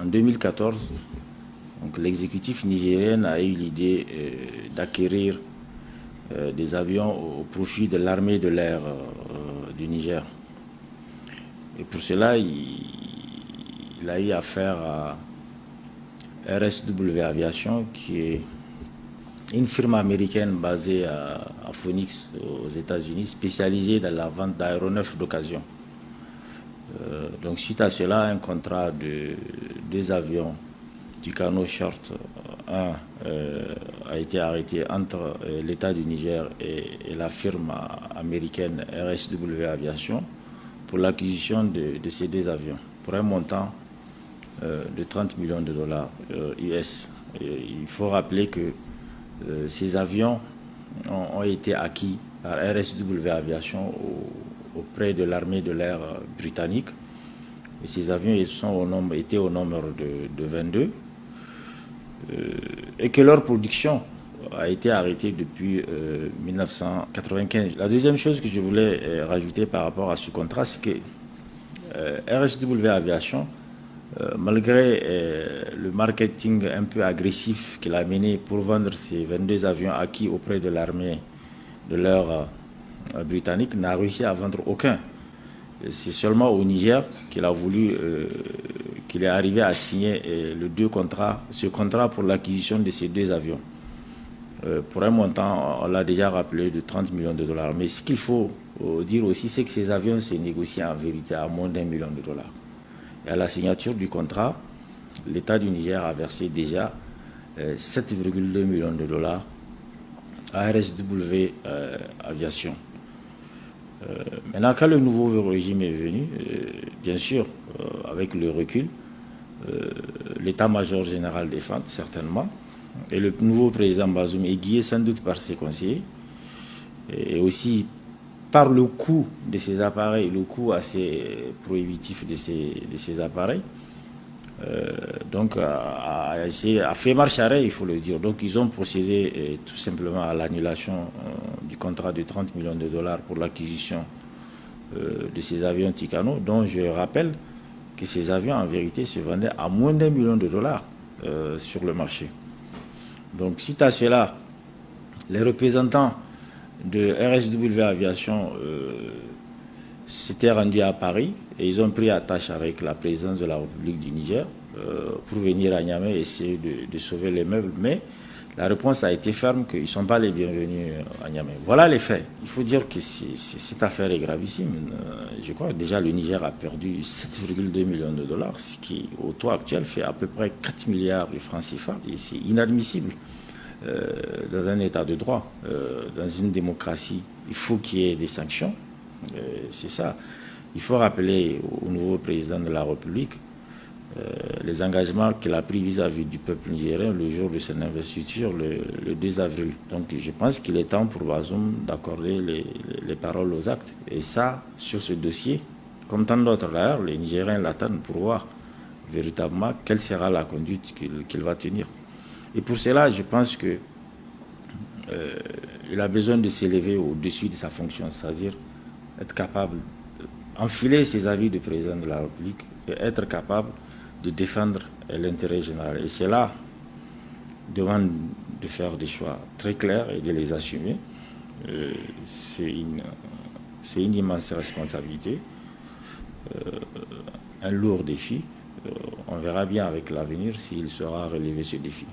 en 2014, l'exécutif nigérien a eu l'idée d'acquérir des avions au profit de l'armée de l'air du Niger. Et pour cela, il a eu affaire à RSW Aviation, qui est une firme américaine basée à Phoenix, aux États-Unis, spécialisée dans la vente d'aéronefs d'occasion. Donc suite à cela, un contrat de 2 avions Tucano Short 1 a été arrêté entre l'État du Niger et la firme américaine RSW Aviation pour l'acquisition de ces 2 avions pour un montant de 30 millions de dollars US. Et il faut rappeler que ces avions ont été acquis par RSW Aviation auprès de l'armée de l'air britannique. Et ces avions étaient au nombre de 22 et que leur production a été arrêtée depuis 1995. La deuxième chose que je voulais rajouter par rapport à ce contrat, c'est que RSW Aviation, malgré le marketing un peu agressif qu'il a mené pour vendre ces 22 avions acquis auprès de l'armée de l'air britannique, n'a réussi à vendre aucun. C'est seulement au Niger qu'il a voulu, qu'il est arrivé à signer ce contrat pour l'acquisition de ces 2 avions. Pour un montant, on l'a déjà rappelé, de 30 millions de dollars. Mais ce qu'il faut dire aussi, c'est que ces avions se négocient en vérité à moins d'1 million de dollars. Et à la signature du contrat, l'État du Niger a versé déjà 7,2 millions de dollars à RSW Aviation. Maintenant, quand le nouveau régime est venu, bien sûr, avec le recul, l'état-major général défense, certainement, et le nouveau président Bazoum est guidé sans doute par ses conseillers, et aussi par le coût de ces appareils, le coût assez prohibitif de ces appareils, donc a fait marche arrière, il faut le dire. Donc ils ont procédé tout simplement à l'annulation du contrat de 30 millions de dollars pour l'acquisition de ces avions Tucano, dont je rappelle que ces avions en vérité se vendaient à moins d'1 million de dollars sur le marché. Donc suite à cela, les représentants de RSW Aviation s'étaient rendus à Paris et ils ont pris attache avec la présidence de la République du Niger pour venir à Niamey et essayer de sauver les meubles. Mais la réponse a été ferme qu'ils ne sont pas les bienvenus à Niamey. Voilà les faits. Il faut dire que cette affaire est gravissime. Je crois que déjà le Niger a perdu 7,2 millions de dollars, ce qui au taux actuel fait à peu près 4 milliards de francs CFA. Et c'est inadmissible. Dans un état de droit, dans une démocratie, il faut qu'il y ait des sanctions. C'est ça. Il faut rappeler au nouveau président de la République les engagements qu'il a pris vis-à-vis du peuple nigérien le jour de son investiture, le 2 avril. Donc je pense qu'il est temps pour Bazoum d'accorder les paroles aux actes. Et ça, sur ce dossier, comme tant d'autres d'ailleurs, les Nigériens l'attendent pour voir véritablement quelle sera la conduite qu'il va tenir. Et pour cela, je pense qu'il a besoin de s'élever au-dessus de sa fonction, c'est-à-dire être capable d'enfiler ses avis de président de la République et être capable de défendre l'intérêt général. Et cela demande de faire des choix très clairs et de les assumer. C'est une immense responsabilité, un lourd défi. On verra bien avec l'avenir s'il sera relevé ce défi.